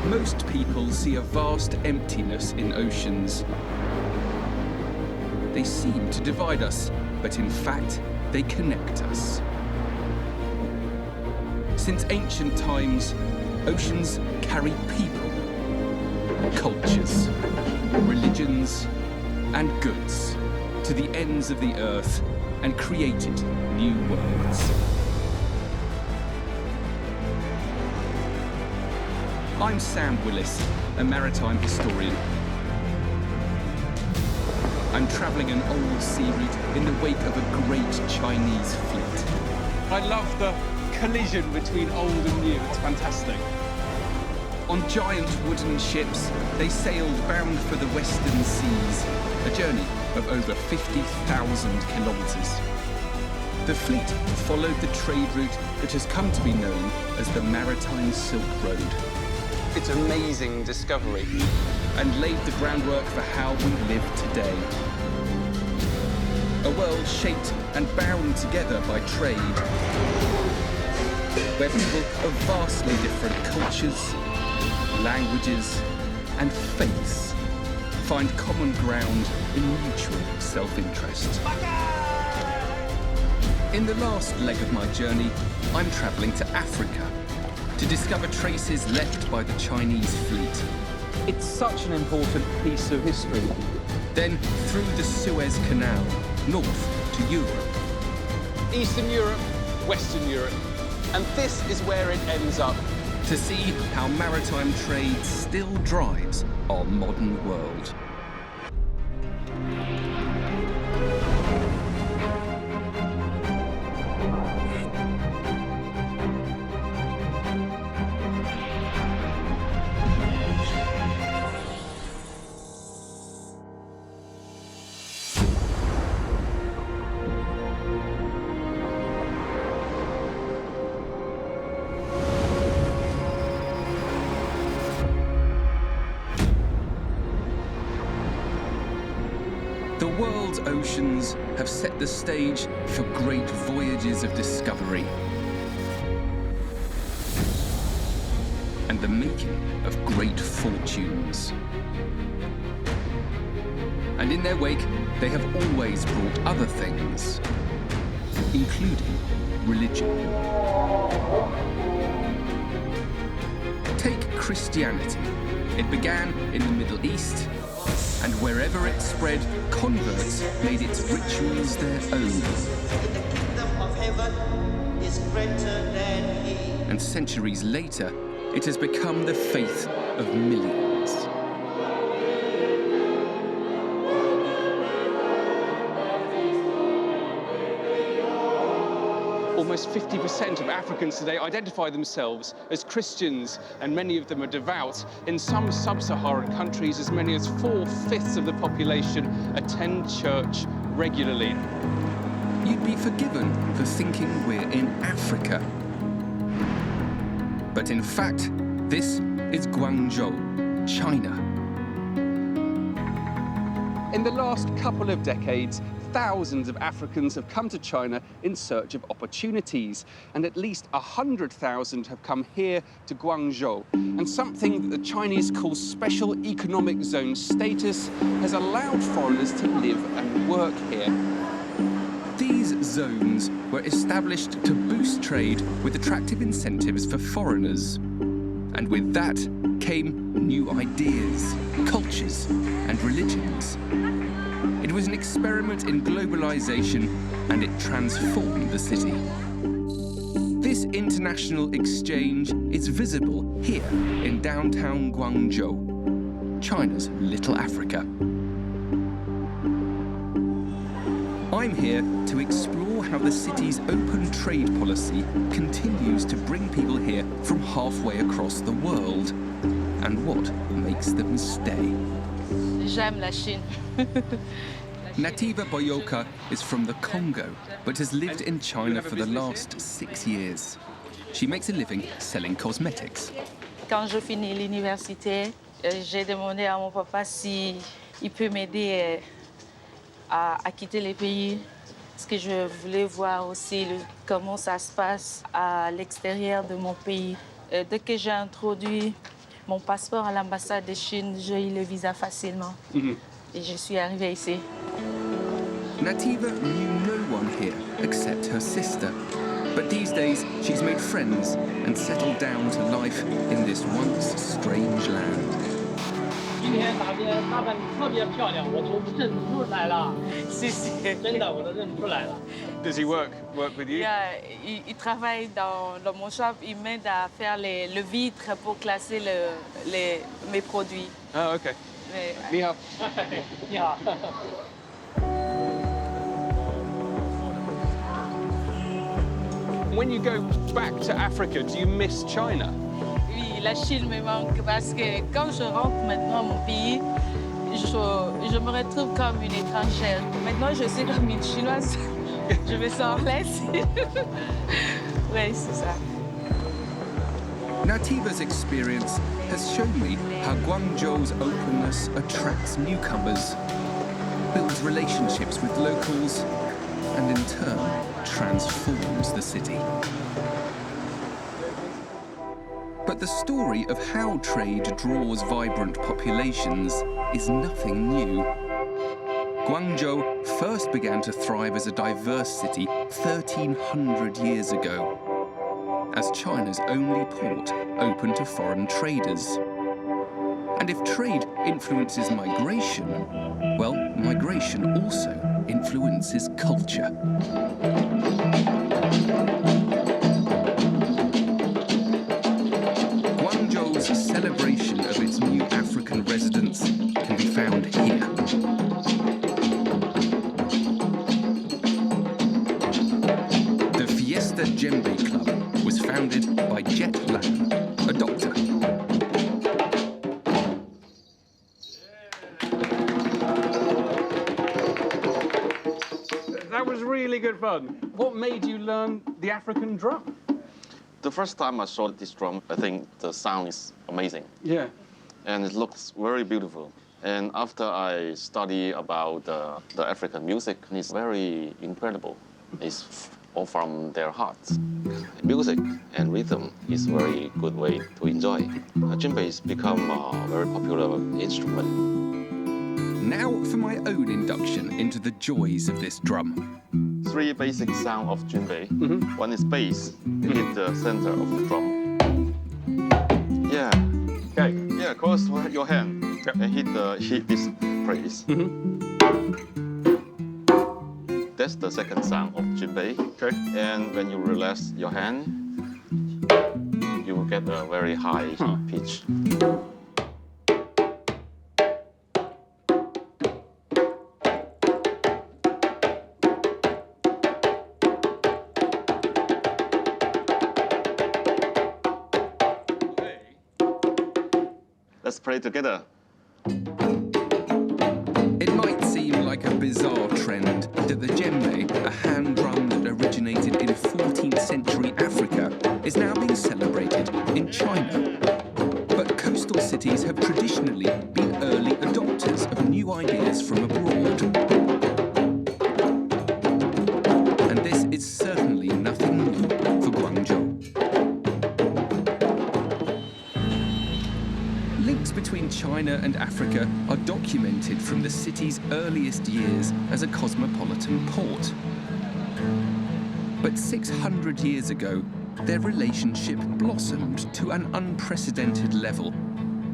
Most people see a vast emptiness in oceans. They seem to divide us, but in fact, they connect us. Since ancient times, oceans carry people, cultures, religions, and goods to the ends of the earth and created new worlds. I'm Sam Willis, a maritime historian. I'm travelling an old sea route in the wake of a great Chinese fleet. I love the collision between old and new, it's fantastic. On giant wooden ships, they sailed bound for the western seas, a journey of over 50,000 kilometres. The fleet followed the trade route that has come to be known as the Maritime Silk Road. It's an amazing discovery. And laid the groundwork for how we live today. A world shaped and bound together by trade, where people of vastly different cultures, languages, and faiths find common ground in mutual self-interest. In the last leg of my journey, I'm travelling to Africa to discover traces left by the Chinese fleet. It's such an important piece of history. Then through the Suez Canal, north to Europe. Eastern Europe, Western Europe. And this is where it ends up. To see how maritime trade still drives our modern world. The world's oceans have set the stage for great voyages of discovery and the making of great fortunes. And in their wake, they have always brought other things, including religion. Take Christianity. It began in the Middle East, and wherever it spread, converts made its rituals their own. The kingdom of heaven is greater than he. And centuries later, it has become the faith of millions. Almost 50% of Africans today identify themselves as Christians, and many of them are devout. In some sub-Saharan countries, as many as 4/5 of the population attend church regularly. You'd be forgiven for thinking we're in Africa. But in fact, this is Guangzhou, China. In the last couple of decades, thousands of Africans have come to China in search of opportunities, and at least 100,000 have come here to Guangzhou. And something that the Chinese call special economic zone status has allowed foreigners to live and work here. These zones were established to boost trade with attractive incentives for foreigners. And with that came new ideas, cultures, and religions. It was an experiment in globalization, and it transformed the city. This international exchange is visible here in downtown Guangzhou, China's little Africa. I'm here to explore how the city's open trade policy continues to bring people here from halfway across the world, and what makes them stay. J'aime la Chine. Nativa Boyoka is from the Congo, but has lived in China for the last 6 years. She makes a living selling cosmetics. Quand je finis l'université, j'ai demandé à mon papa si il peut m'aider à quitter le pays. Parce que je voulais voir aussi comment ça se passe à l'extérieur de mon pays. Dès que j'ai introduit mon passeport à l'ambassade de Chine, j'ai eu le visa facilement. Et je suis arrivée ici. Nativa knew no one here except her sister. But these days, she's made friends and settled down to life in this once strange land. 今天打扮特别漂亮，我都认出来了。谢谢。真的，我都认出来了。 Does he work with you? Yeah, il travaille dans mon shop, il m'aide à faire le vitre pour classer mes produits. Oh, okay. Mais, 你好。你好。 When you go back to Africa, do you miss China? oui, la Chine me manque parce que quand je rentre maintenant à mon pays, je me retrouve comme une étrangère. Maintenant, je suis comme une Chinoise. Je me sens à l'aise. Oui, c'est ça. Nativa's experience has shown me how Guangzhou's openness attracts newcomers, builds relationships with locals, and in turn transforms the city. But the story of how trade draws vibrant populations is nothing new. Guangzhou first began to thrive as a diverse city 1,300 years ago, as China's only port open to foreign traders. And if trade influences migration, well, migration also influences culture. Guangzhou's celebration of its new African residents can be found here. The Fiesta Djembe Club was founded by Jet Lan, a doctor. That was really good fun. What made you learn the African drum? The first time I saw this drum, I think the sound is amazing. Yeah. And it looks very beautiful. And after I study about the African music, it's very incredible. It's all from their hearts. Music and rhythm is a very good way to enjoy. Djembe has become a very popular instrument. Now for my own induction into the joys of this drum. 3 basic sounds of djembe. One is bass. You hit the center of the drum. Yeah. Okay. Yeah, close your hand and hit this place. That's the second sound of djembe. Okay. And when you relax your hand, you will get a very high pitch. Let's play together. It might seem like a bizarre trend that the djembe, a hand drum that originated in 14th century Africa, is now being celebrated in China. But coastal cities have traditionally been early adopters of new ideas from abroad. And this is certainly nothing new for Guangzhou. Links between China and Africa are documented from the city's earliest years as a cosmopolitan port. But 600 years ago, their relationship blossomed to an unprecedented level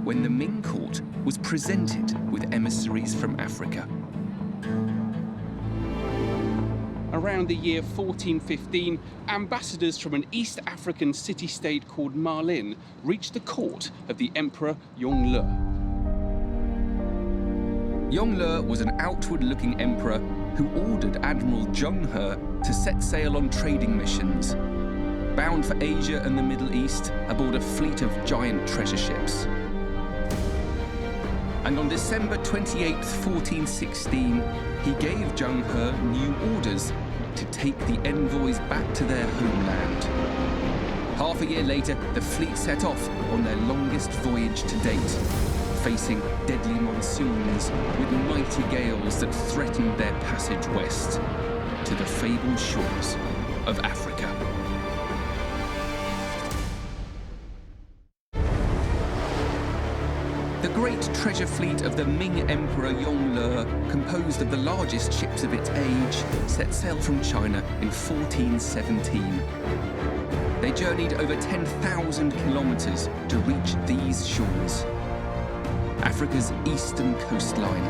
when the Ming court was presented with emissaries from Africa. Around the year 1415, ambassadors from an East African city-state called Malin reached the court of the Emperor Yongle. Yongle was an outward-looking emperor who ordered Admiral Zheng He to set sail on trading missions, bound for Asia and the Middle East aboard a fleet of giant treasure ships. And on December 28, 1416, he gave Zheng He new orders to take the envoys back to their homeland. Half a year later, the fleet set off on their longest voyage to date, facing deadly monsoons with mighty gales that threatened their passage west to the fabled shores of Africa. The great treasure fleet of the Ming Emperor Yongle, composed of the largest ships of its age, set sail from China in 1417. They journeyed over 10,000 kilometers to reach these shores, Africa's eastern coastline,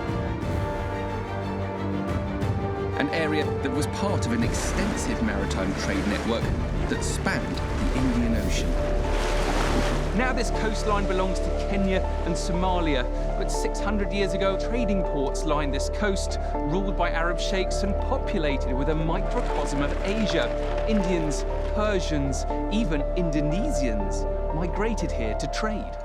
an area that was part of an extensive maritime trade network that spanned the Indian Ocean. Now this coastline belongs to Kenya and Somalia, but 600 years ago, trading ports lined this coast, ruled by Arab sheikhs and populated with a microcosm of Asia. Indians, Persians, even Indonesians migrated here to trade.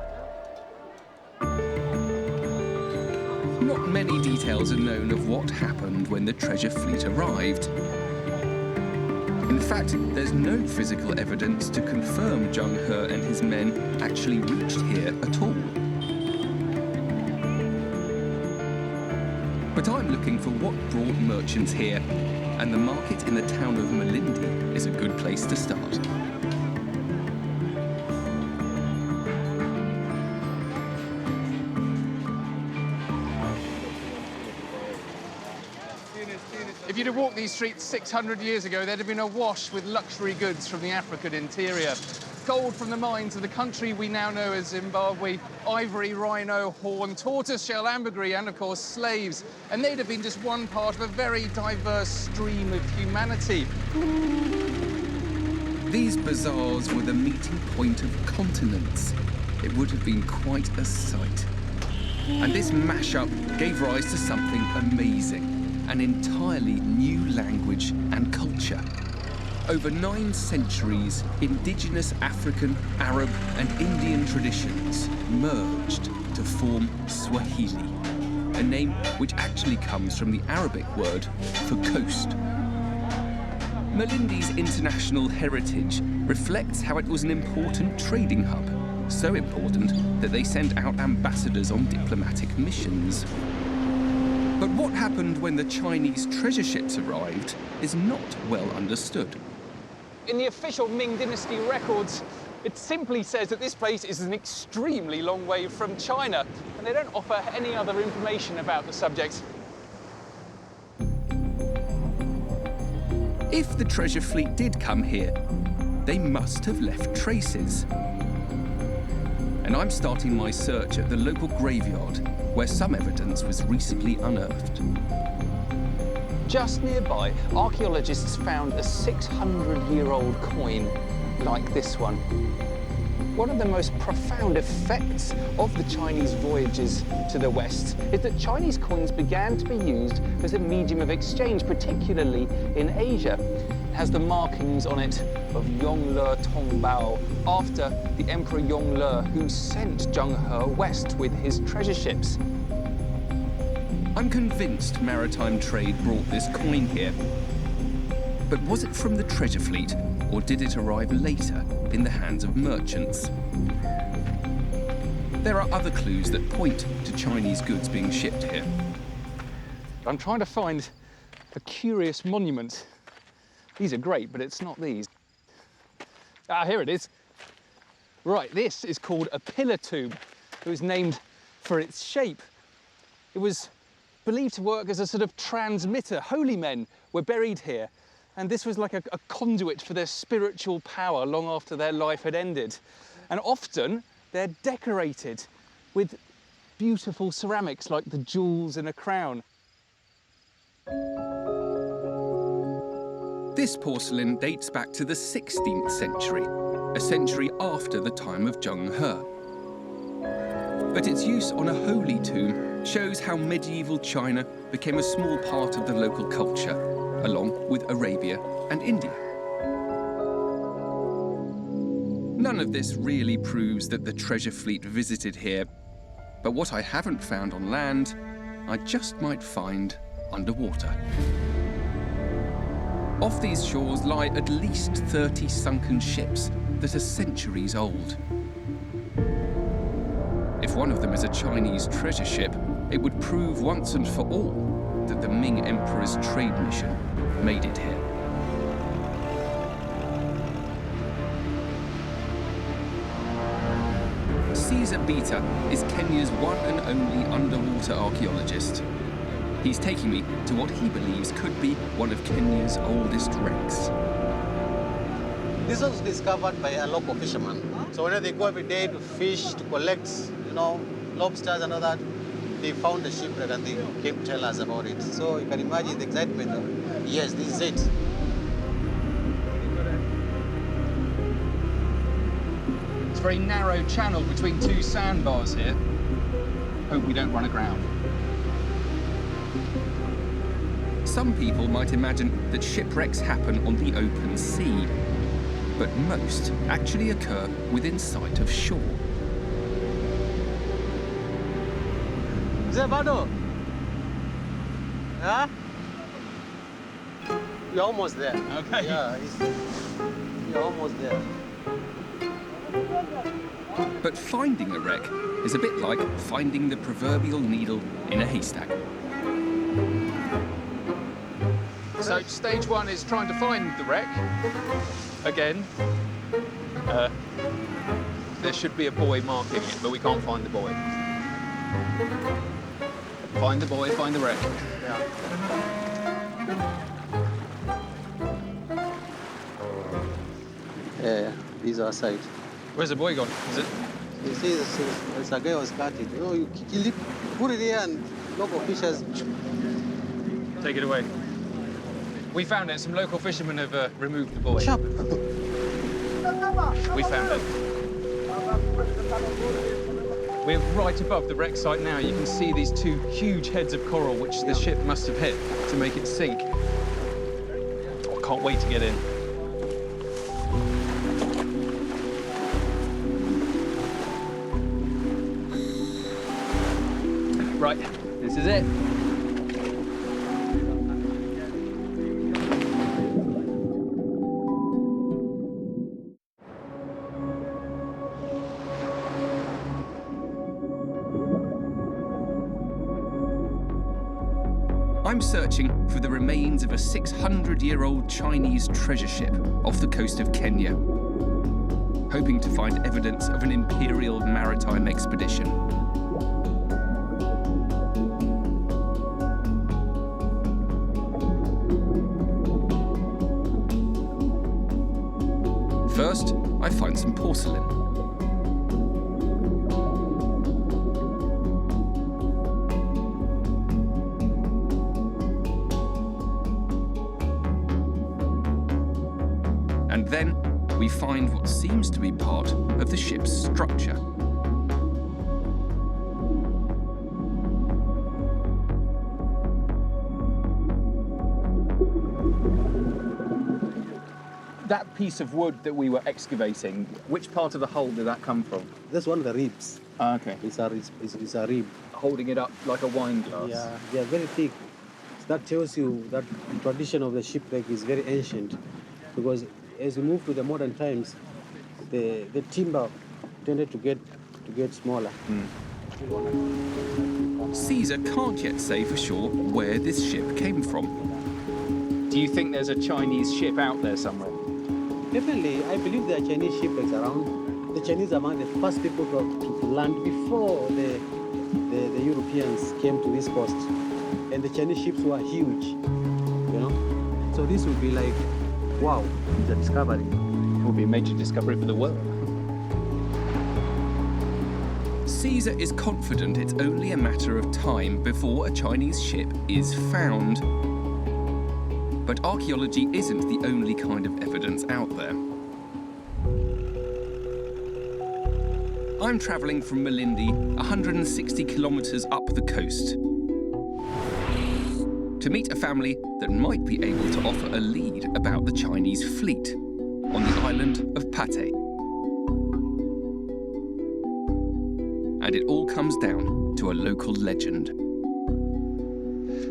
Not many details are known of what happened when the treasure fleet arrived. In fact, there's no physical evidence to confirm Zheng He and his men actually reached here at all. But I'm looking for what brought merchants here, and the market in the town of Malindi is a good place to start. If you'd have walked these streets 600 years ago, they'd have been awash with luxury goods from the African interior. Gold from the mines of the country we now know as Zimbabwe, ivory, rhino, horn, tortoiseshell, ambergris, and of course slaves. And they'd have been just one part of a very diverse stream of humanity. These bazaars were the meeting point of continents. It would have been quite a sight. And this mashup gave rise to something amazing. An entirely new language and culture. Over 9 centuries, indigenous African, Arab, and Indian traditions merged to form Swahili, a name which actually comes from the Arabic word for coast. Malindi's international heritage reflects how it was an important trading hub, so important that they sent out ambassadors on diplomatic missions. But what happened when the Chinese treasure ships arrived is not well understood. In the official Ming Dynasty records, it simply says that this place is an extremely long way from China, and they don't offer any other information about the subject. If the treasure fleet did come here, they must have left traces. And I'm starting my search at the local graveyard, where some evidence was recently unearthed. Just nearby, archaeologists found a 600-year-old coin like this one. One of the most profound effects of the Chinese voyages to the West is that Chinese coins began to be used as a medium of exchange, particularly in Asia. It has the markings on it of Yongle Tongbao, after the Emperor Yongle, who sent Zheng He west with his treasure ships. I'm convinced maritime trade brought this coin here. But was it from the treasure fleet, or did it arrive later in the hands of merchants? There are other clues that point to Chinese goods being shipped here. I'm trying to find a curious monument. These are great, but it's not these. Ah, here it is. Right, this is called a pillar tomb. It was named for its shape. It was believed to work as a sort of transmitter. Holy men were buried here, and this was like a conduit for their spiritual power long after their life had ended. And often they're decorated with beautiful ceramics like the jewels in a crown. This porcelain dates back to the 16th century, a century after the time of Zheng He. But its use on a holy tomb shows how medieval China became a small part of the local culture, along with Arabia and India. None of this really proves that the treasure fleet visited here, but what I haven't found on land, I just might find underwater. Off these shores lie at least 30 sunken ships that are centuries old. If one of them is a Chinese treasure ship, it would prove once and for all that the Ming Emperor's trade mission made it here. Caesar Beta is Kenya's one and only underwater archaeologist. He's taking me to what he believes could be one of Kenya's oldest wrecks. This was discovered by a local fisherman. So whenever they go every day to fish, to collect, lobsters and all that, they found the shipwreck and they came to tell us about it. So you can imagine the excitement of, yes, this is it. It's a very narrow channel between two sandbars here. Hope we don't run aground. Some people might imagine that shipwrecks happen on the open sea, but most actually occur within sight of shore. Zebado. Huh? You're almost there. Okay. Yeah, you're almost there. But finding a wreck is a bit like finding the proverbial needle in a haystack. So stage one is trying to find the wreck. Again, there should be a buoy marking it, but we can't find the buoy. Find the buoy, find the wreck. Yeah, these are sight. Where's the buoy gone? Is it? You see, there's a guy was cutting. You kill it, put it here, and local fishers. Take it away. We found it. Some local fishermen have removed the buoy. Chop. We found it. We're right above the wreck site now. You can see these two huge heads of coral which the ship must have hit to make it sink. Oh, I can't wait to get in. Right, this is it. I'm searching for the remains of a 600-year-old Chinese treasure ship off the coast of Kenya, hoping to find evidence of an imperial maritime expedition. First, I find some porcelain. And then we find what seems to be part of the ship's structure. That piece of wood that we were excavating, which part of the hull did that come from? That's one of the ribs. Ah, okay. It's a rib. Holding it up like a wine glass. Yeah, they are very thick. That tells you that the tradition of the shipwreck is very ancient, because as we move to the modern times, the timber tended to get smaller. Caesar can't yet say for sure where this ship came from. Do you think there's a Chinese ship out there somewhere? Definitely, I believe there are Chinese shipwrecks around. The Chinese are among the first people to land before the Europeans came to this coast. And the Chinese ships were huge, So this would be like, wow, it's a discovery. It will be a major discovery for the world. Caesar is confident it's only a matter of time before a Chinese ship is found. But archaeology isn't the only kind of evidence out there. I'm travelling from Malindi, 160 kilometres up the coast, to meet a family that might be able to offer a lead about the Chinese fleet on the island of Pate. And it all comes down to a local legend.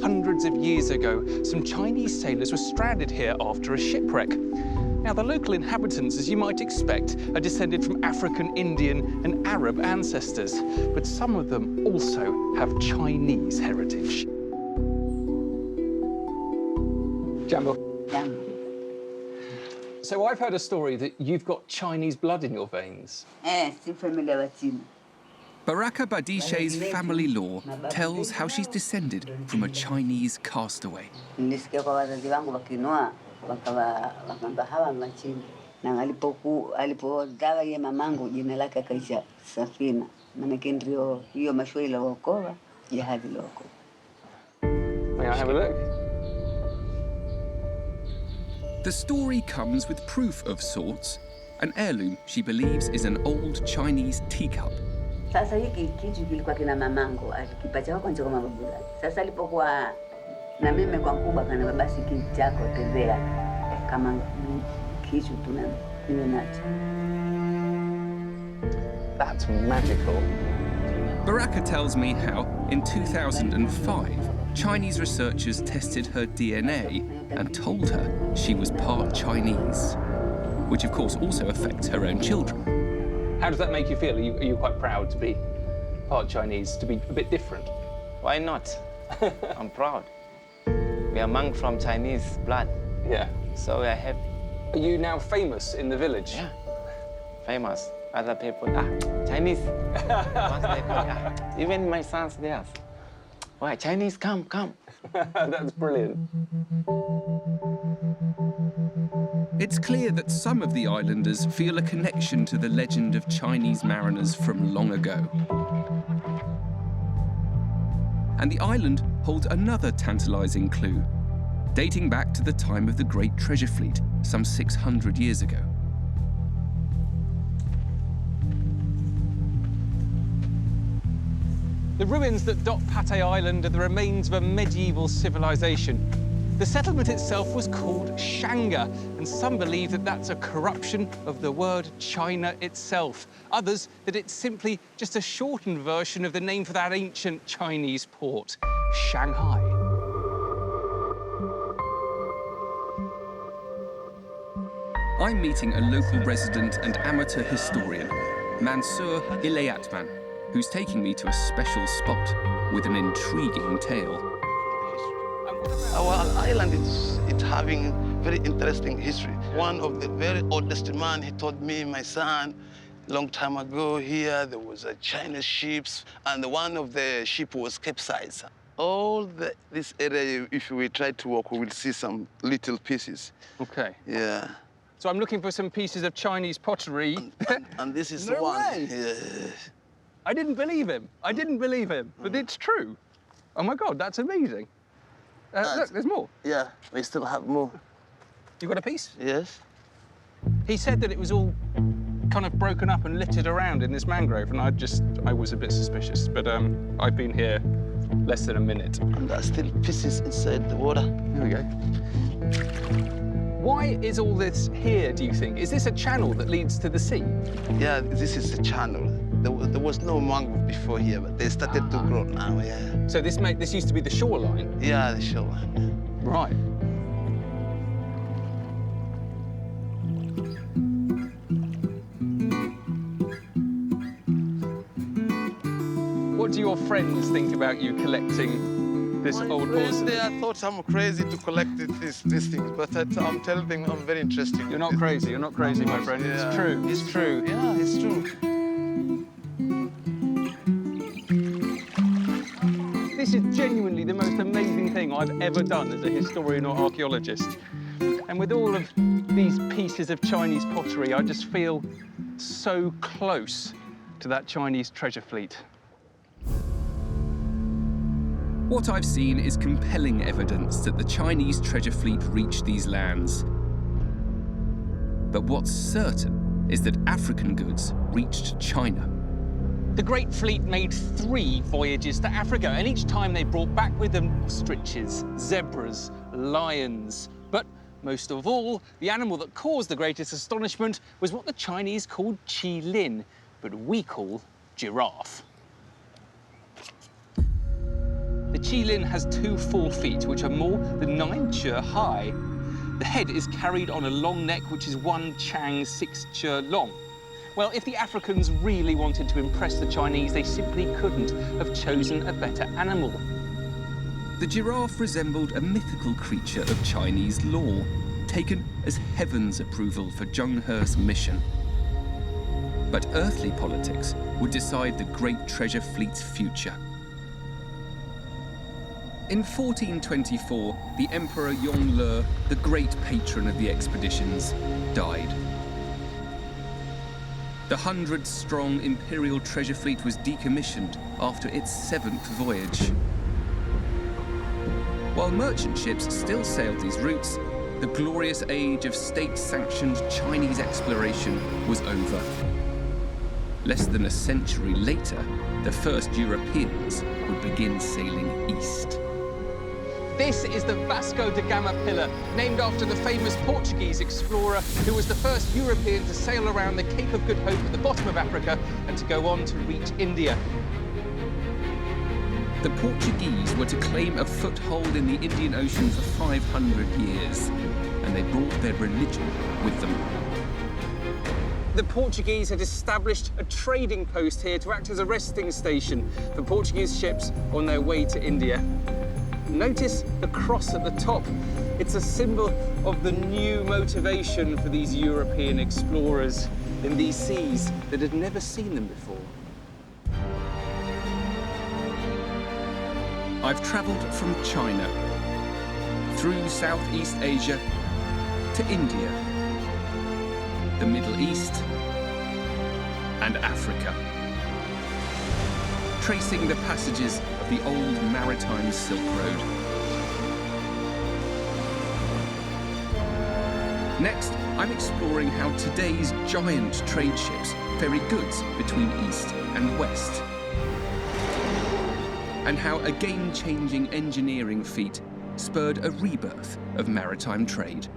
Hundreds of years ago, some Chinese sailors were stranded here after a shipwreck. Now, the local inhabitants, as you might expect, are descended from African, Indian, and Arab ancestors, but some of them also have Chinese heritage. Jambo. So I've heard a story that you've got Chinese blood in your veins. Si família latina. Baraka Badishe's family lore tells how she's descended from a Chinese castaway. Nilisikia kwa wazazi wangu wakinoa wakamba hawa machini na alipozaa ye mamangu jina lake akaisha Safina, maana ndio hiyo mashua iliyookoa jahazi iliyookoa. May I have a look? The story comes with proof of sorts. An heirloom she believes is an old Chinese teacup. Sasa hiki kitu kilikuwa kina mamangu, alikipacha kwa kwanza kwa mababu zake. Sasa alipokuwa na mimi kwa mkubwa kana basi kitu chako tezea kama kitu niwe nacho. That's magical. Baraka tells me how, in 2005, Chinese researchers tested her DNA and told her she was part Chinese, which of course also affects her own children. How does that make you feel? Are you quite proud to be part Chinese, to be a bit different? Why not? I'm proud. We are monk from Chinese blood. Yeah. So we are happy. Are you now famous in the village? Yeah. Famous. Other people, Chinese. Once they call, even my sons, they ask, why, Chinese, come. That's brilliant. It's clear that some of the islanders feel a connection to the legend of Chinese mariners from long ago. And the island holds another tantalising clue, dating back to the time of the Great Treasure Fleet, some 600 years ago. The ruins that dot Pate Island are the remains of a medieval civilization. The settlement itself was called Shanga, and some believe that that's a corruption of the word China itself. Others, that it's simply just a shortened version of the name for that ancient Chinese port, Shanghai. I'm meeting a local resident and amateur historian, Mansour Ilayatman, who's taking me to a special spot with an intriguing tale. Our island is having very interesting history. One of the very oldest man, he told me, my son, long time ago here, there was a Chinese ships, and one of the ship was capsized. This area, if we try to walk, we will see some little pieces. Okay. Yeah. So I'm looking for some pieces of Chinese pottery. And this is No the one. way. Yeah. I didn't believe him. But it's true. Oh my God, that's amazing. Look, there's more. Yeah, we still have more. You got a piece? Yes. He said that it was all kind of broken up and littered around in this mangrove, and I was a bit suspicious. But I've been here less than a minute. And there are still pieces inside the water. Here we go. Why is all this here, do you think? Is this a channel that leads to the sea? Yeah, this is the channel. There was no mangrove before here, but they started to grow now, yeah. So this used to be the shoreline? Yeah, the shoreline. Right. What do your friends think about you collecting this old porcelain? They thought I'm crazy to collect these things, but I'm telling them I'm very interested. You're not crazy, my friend. Yeah. It's true, it's true. Yeah, it's true. This is genuinely the most amazing thing I've ever done as a historian or archaeologist. And with all of these pieces of Chinese pottery, I just feel so close to that Chinese treasure fleet. What I've seen is compelling evidence that the Chinese treasure fleet reached these lands. But what's certain is that African goods reached China. The Great Fleet made 3 voyages to Africa, and each time they brought back with them ostriches, zebras, lions. But most of all, the animal that caused the greatest astonishment was what the Chinese called qilin, but we call giraffe. The qilin has 2 full feet, which are more than 9 che high. The head is carried on a long neck, which is 1 chang 6 che long. Well, if the Africans really wanted to impress the Chinese, they simply couldn't have chosen a better animal. The giraffe resembled a mythical creature of Chinese lore, taken as heaven's approval for Zheng He's mission. But earthly politics would decide the great treasure fleet's future. In 1424, the Emperor Yongle, the great patron of the expeditions, died. The 100-strong imperial treasure fleet was decommissioned after its 7th voyage. While merchant ships still sailed these routes, the glorious age of state-sanctioned Chinese exploration was over. Less than a century later, the first Europeans would begin sailing east. This is the Vasco da Gama Pillar, named after the famous Portuguese explorer who was the first European to sail around the Cape of Good Hope at the bottom of Africa and to go on to reach India. The Portuguese were to claim a foothold in the Indian Ocean for 500 years, and they brought their religion with them. The Portuguese had established a trading post here to act as a resting station for Portuguese ships on their way to India. Notice the cross at the top. It's a symbol of the new motivation for these European explorers in these seas that had never seen them before. I've travelled from China, through Southeast Asia, to India, the Middle East, and Africa, tracing the passages of the old maritime Silk Road. Next, I'm exploring how today's giant trade ships ferry goods between East and West, and how a game-changing engineering feat spurred a rebirth of maritime trade.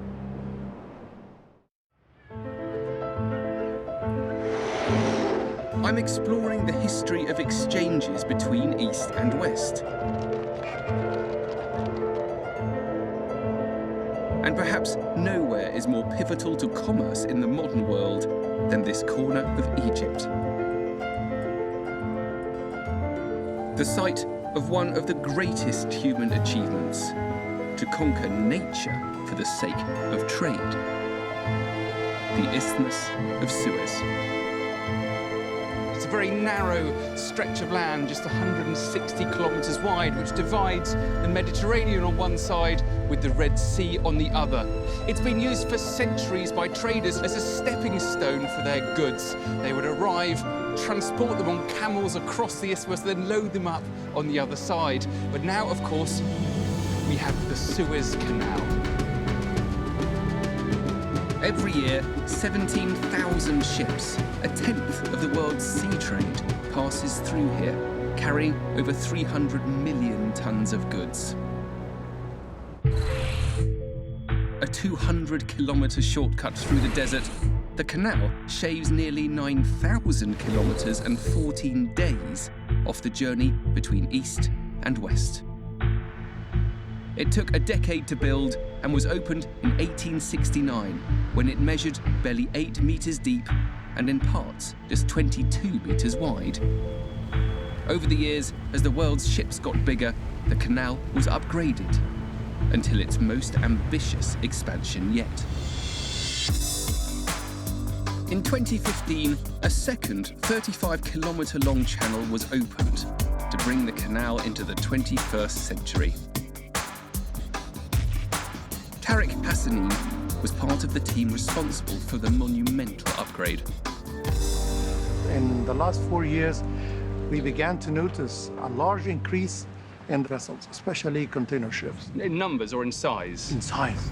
I'm exploring the history of exchanges between East and West. And perhaps nowhere is more pivotal to commerce in the modern world than this corner of Egypt. The site of one of the greatest human achievements, to conquer nature for the sake of trade. The Isthmus of Suez. It's a very narrow stretch of land, just 160 kilometres wide, which divides the Mediterranean on one side with the Red Sea on the other. It's been used for centuries by traders as a stepping stone for their goods. They would arrive, transport them on camels across the isthmus, then load them up on the other side. But now, of course, we have the Suez Canal. Every year, 17,000 ships, a tenth of the world's sea trade, passes through here, carrying over 300 million tons of goods. A 200-kilometre shortcut through the desert, the canal shaves nearly 9,000 kilometres and 14 days off the journey between East and West. It took a decade to build and was opened in 1869, when it measured barely 8 metres deep and in parts just 22 metres wide. Over the years, as the world's ships got bigger, the canal was upgraded until its most ambitious expansion yet. In 2015, a second 35-kilometre-long channel was opened to bring the canal into the 21st century. Tariq Hassanin was part of the team responsible for the monumental upgrade. In the last 4 years, we began to notice a large increase in vessels, especially container ships. In numbers or in size? In size.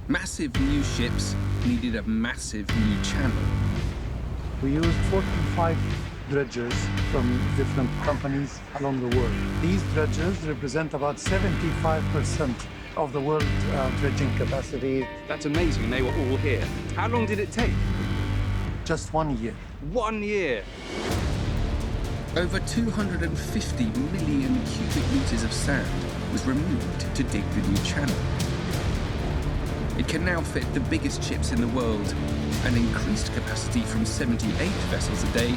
Massive new ships needed a massive new channel. We used 45 dredgers from different companies along the world. These dredgers represent about 75% of the world dredging capacity. That's amazing, and they were all here. How long did it take? Just 1 year. 1 year. Over 250 million cubic metres of sand was removed to dig the new channel. It can now fit the biggest ships in the world, and increased capacity from 78 vessels a day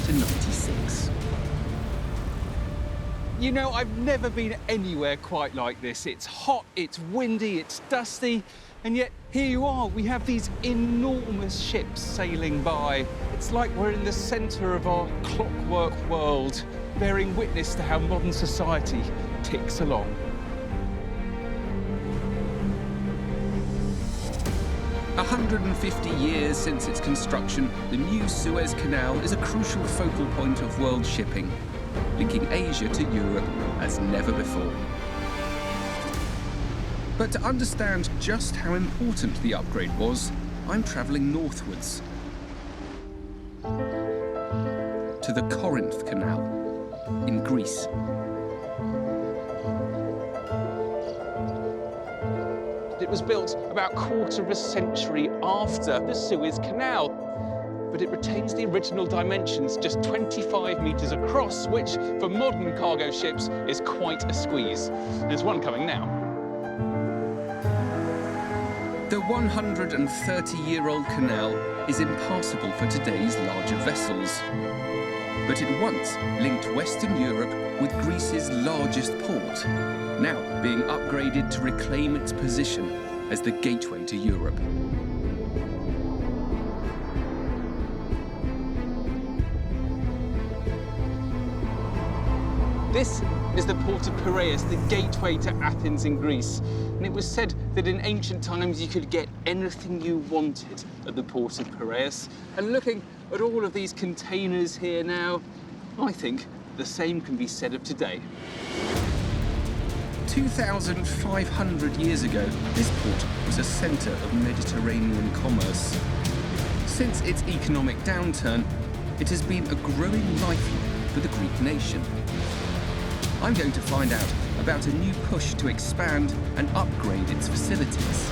to 96. You know, I've never been anywhere quite like this. It's hot, it's windy, it's dusty, and yet Here you are, we have these enormous ships sailing by. It's like we're in the centre of our clockwork world, bearing witness to how modern society ticks along. A 150 years since its construction, the new Suez Canal is a crucial focal point of world shipping, linking Asia to Europe as never before. But to understand just how important the upgrade was, I'm travelling northwards to the Corinth Canal in Greece. It was built about a quarter of a century after the Suez Canal, but it retains the original dimensions, just 25 metres across, which for modern cargo ships is quite a squeeze. There's one coming now. The 130-year-old canal is impassable for today's larger vessels. But it once linked Western Europe with Greece's largest port, now being upgraded to reclaim its position as the gateway to Europe. This is the port of Piraeus, the gateway to Athens in Greece. And it was said that in ancient times you could get anything you wanted at the port of Piraeus. And looking at all of these containers here now, I think the same can be said of today. 2,500 years ago, this port was a centre of Mediterranean commerce. Since its economic downturn, it has been a growing lifeline for the Greek nation. I'm going to find out about a new push to expand and upgrade its facilities,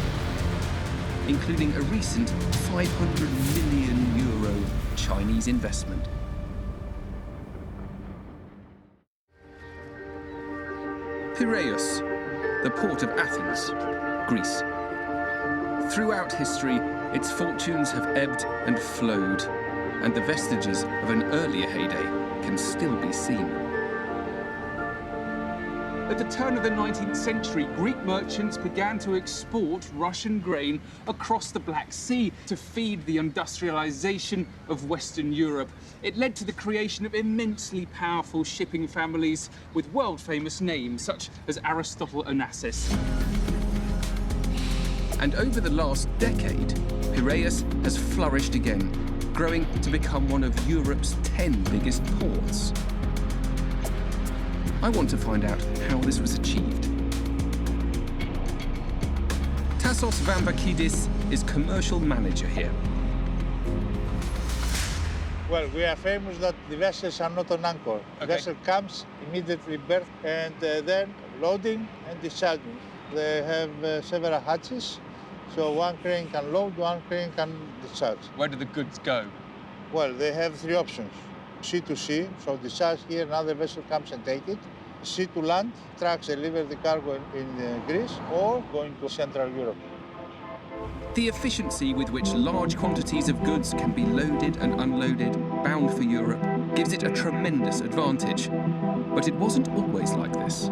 including a recent €500 million Chinese investment. Piraeus, the port of Athens, Greece. Throughout history, its fortunes have ebbed and flowed, and the vestiges of an earlier heyday can still be seen. At the turn of the 19th century, Greek merchants began to export Russian grain across the Black Sea to feed the industrialization of Western Europe. It led to the creation of immensely powerful shipping families with world-famous names such as Aristotle Onassis. And over the last decade, Piraeus has flourished again, growing to become one of Europe's 10 biggest ports. I want to find out how this was achieved. Tassos Vambakidis is commercial manager here. Well, we are famous that the vessels are not on anchor. The vessel comes, immediately berth, and then loading and discharging. They have several hatches, so one crane can load, one crane can discharge. Where do the goods go? Well, they have three options. Sea to sea, so discharge here, another vessel comes and take it. Sea to land, trucks deliver the cargo in Greece or going to Central Europe. The efficiency with which large quantities of goods can be loaded and unloaded, bound for Europe, gives it a tremendous advantage. But it wasn't always like this.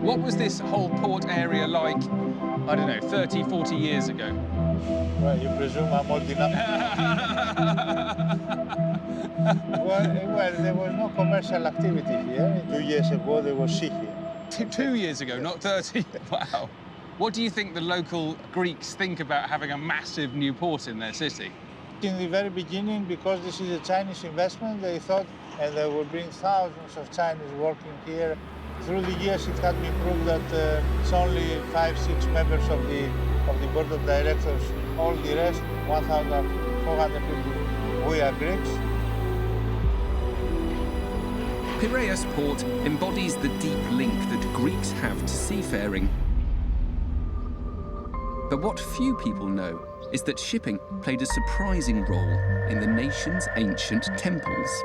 What was this whole port area like, I don't know, 30, 40 years ago? Well, you presume I'm old enough. well, there was no commercial activity here. 2 years ago, there was sea here. 2 years ago, not 30? Wow. What do you think the local Greeks think about having a massive new port in their city? In the very beginning, because this is a Chinese investment, they thought, and they will bring thousands of Chinese working here. Through the years, it had been proved that it's only 5-6 members of the board of directors. All the rest, 1,400 people, we are Greeks. Piraeus port embodies the deep link that Greeks have to seafaring. But what few people know is that shipping played a surprising role in the nation's ancient temples.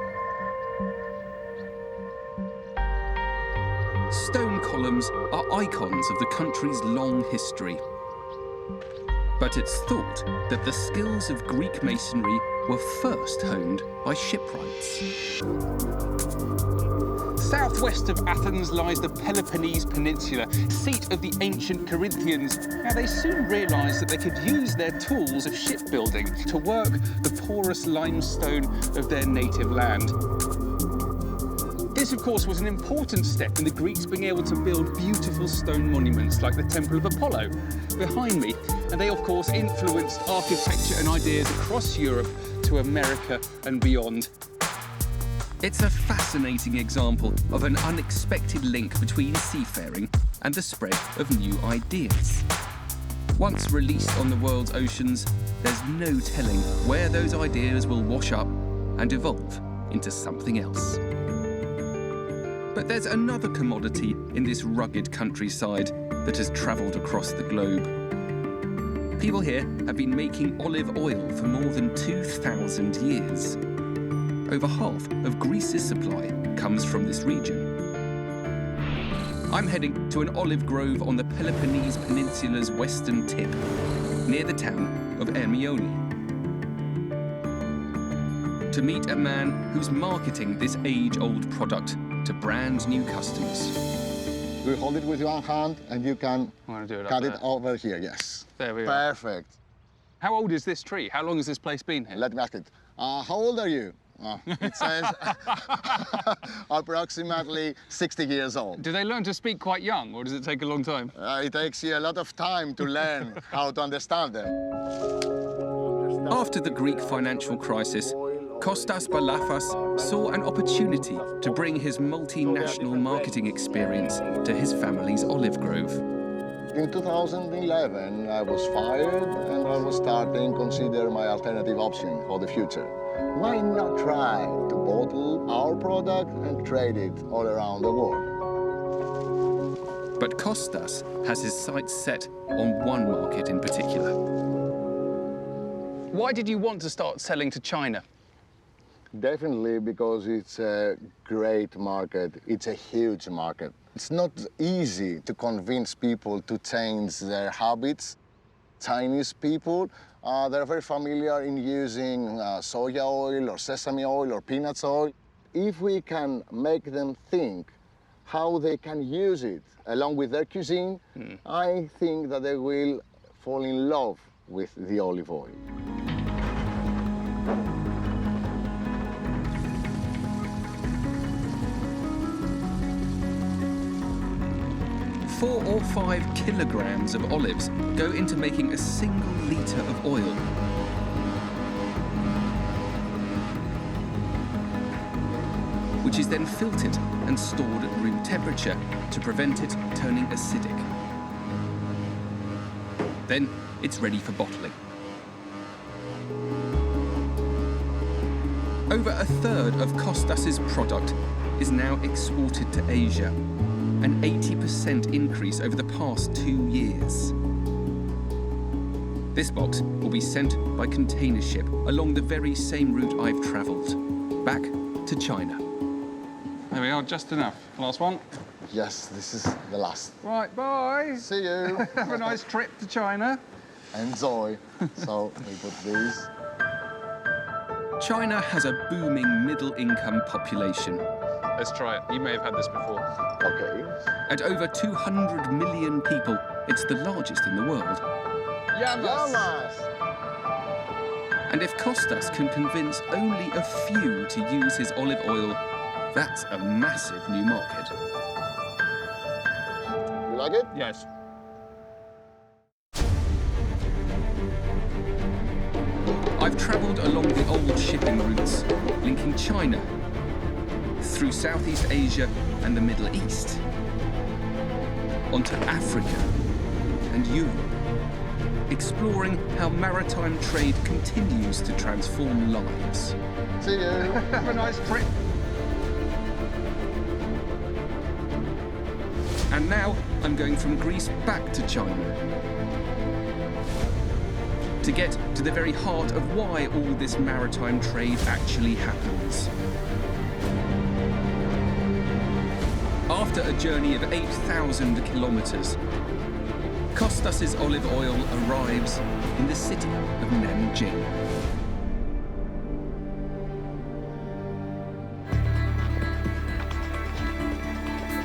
Stone columns are icons of the country's long history. But it's thought that the skills of Greek masonry were first honed by shipwrights. Southwest of Athens lies the Peloponnese Peninsula, seat of the ancient Corinthians. Now, they soon realised that they could use their tools of shipbuilding to work the porous limestone of their native land. This, of course, was an important step in the Greeks being able to build beautiful stone monuments like the Temple of Apollo behind me. And they, of course, influenced architecture and ideas across Europe to America and beyond. It's a fascinating example of an unexpected link between seafaring and the spread of new ideas. Once released on the world's oceans, there's no telling where those ideas will wash up and evolve into something else. But there's another commodity in this rugged countryside that has travelled across the globe. People here have been making olive oil for more than 2,000 years. Over half of Greece's supply comes from this region. I'm heading to an olive grove on the Peloponnese Peninsula's western tip, near the town of Ermioni, to meet a man who's marketing this age-old product to brand new customers. You hold it with one hand and you can cut it over here, yes. There we are. Perfect. How old is this tree? How long has this place been here? Let me ask it. How old are you? It says approximately 60 years old. Do they learn to speak quite young, or does it take a long time? It takes you a lot of time to learn how to understand them. After the Greek financial crisis, Kostas Balafas saw an opportunity to bring his multinational marketing experience to his family's olive grove. In 2011, I was fired and I was starting to consider my alternative option for the future. Why not try to bottle our product and trade it all around the world? But Kostas has his sights set on one market in particular. Why did you want to start selling to China? Definitely because it's a great market. It's a huge market. It's not easy to convince people to change their habits. Chinese people, they're very familiar in using soya oil or sesame oil or peanut oil. If we can make them think how they can use it along with their cuisine, I think that they will fall in love with the olive oil. Four or 5 kilograms of olives go into making a single litre of oil. Which is then filtered and stored at room temperature to prevent it turning acidic. Then it's ready for bottling. Over a third of Kostas's product is now exported to Asia, an 80% increase over the past 2 years. This box will be sent by container ship along the very same route I've travelled, back to China. There we are, just enough. Last one. Yes, this is the last. Right, bye. See you. Have a nice trip to China. Enjoy. So we put these. China has a booming middle-income population. Let's try it. You may have had this before. Okay. At over 200 million people, it's the largest in the world. Yamas! And if Kostas can convince only a few to use his olive oil, that's a massive new market. You like it? Yes. I've travelled along the old shipping routes, linking China, through Southeast Asia and the Middle East, onto Africa and Europe, exploring how maritime trade continues to transform lives. See you. Have a nice trip. And now I'm going from Greece back to China, to get to the very heart of why all this maritime trade actually happens. After a journey of 8,000 kilometers, Kostas's olive oil arrives in the city of Nanjing.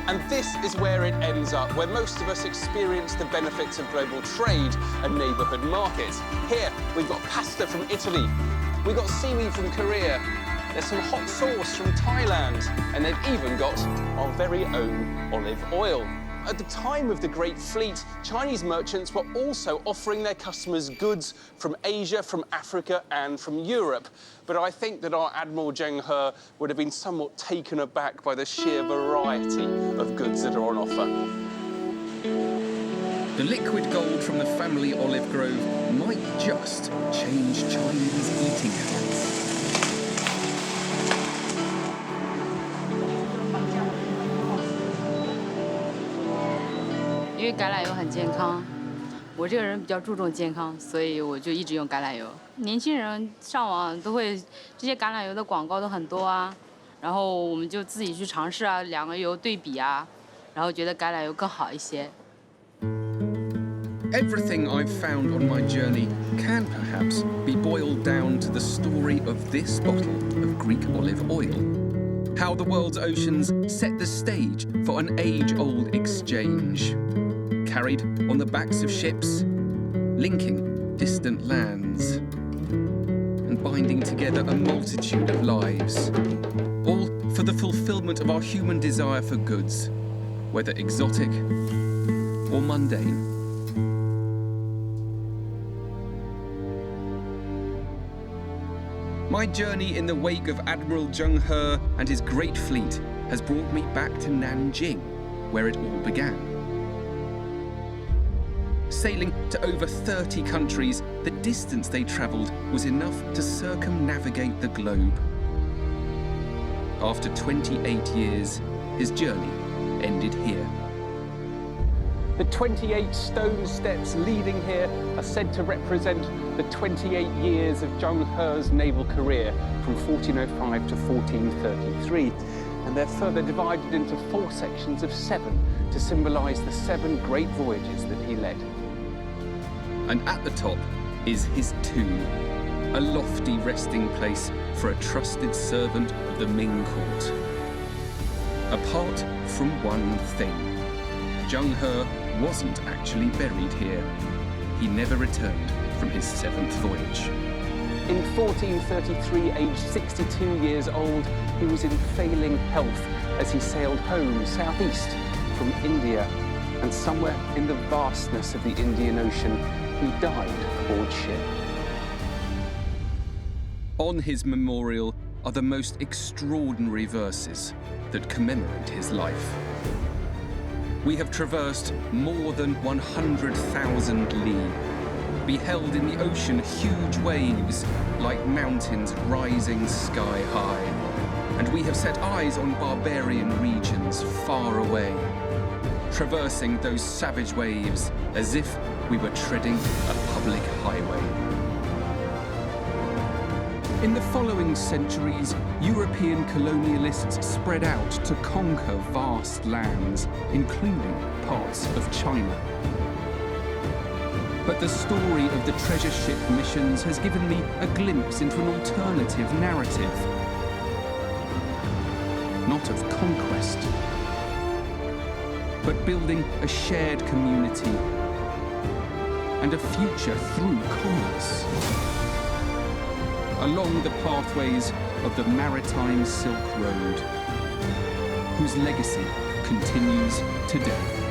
And this is where it ends up, where most of us experience the benefits of global trade and neighbourhood markets. Here, we've got pasta from Italy, we've got seaweed from Korea, there's some hot sauce from Thailand, and they've even got our very own olive oil. At the time of the Great Fleet, Chinese merchants were also offering their customers goods from Asia, from Africa, and from Europe. But I think that our Admiral Zheng He would have been somewhat taken aback by the sheer variety of goods that are on offer. The liquid gold from the family olive grove might just change Chinese eating habits. 因为橄榄油很健康，我这个人比较注重健康，所以我就一直用橄榄油。年轻人上网都会，这些橄榄油的广告都很多啊，然后我们就自己去尝试啊，两个油对比啊，然后觉得橄榄油更好一些。Everything I've found on my journey can perhaps be boiled down to the story of this bottle of Greek olive oil. How the world's oceans set the stage for an age-old exchange. Carried on the backs of ships, linking distant lands, and binding together a multitude of lives, all for the fulfillment of our human desire for goods, whether exotic or mundane. My journey in the wake of Admiral Zheng He and his great fleet has brought me back to Nanjing, where it all began. Sailing to over 30 countries, the distance they travelled was enough to circumnavigate the globe. After 28 years, his journey ended here. The 28 stone steps leading here are said to represent the 28 years of Zheng He's naval career from 1405 to 1433. And they're further divided into 4 sections of 7 to symbolise the 7 great voyages that he led. And at the top is his tomb, a lofty resting place for a trusted servant of the Ming court. Apart from one thing, Zheng He wasn't actually buried here. He never returned from his 7th voyage. In 1433, aged 62 years old, he was in failing health as he sailed home southeast from India. And somewhere in the vastness of the Indian Ocean, he died aboard ship. On his memorial are the most extraordinary verses that commemorate his life. We have traversed more than 100,000 li, beheld in the ocean huge waves like mountains rising sky high, and we have set eyes on barbarian regions far away, traversing those savage waves as if we were treading a public highway. In the following centuries, European colonialists spread out to conquer vast lands, including parts of China. But the story of the treasure ship missions has given me a glimpse into an alternative narrative. Not of conquest, but building a shared community and a future through commerce. Along the pathways of the Maritime Silk Road, whose legacy continues today.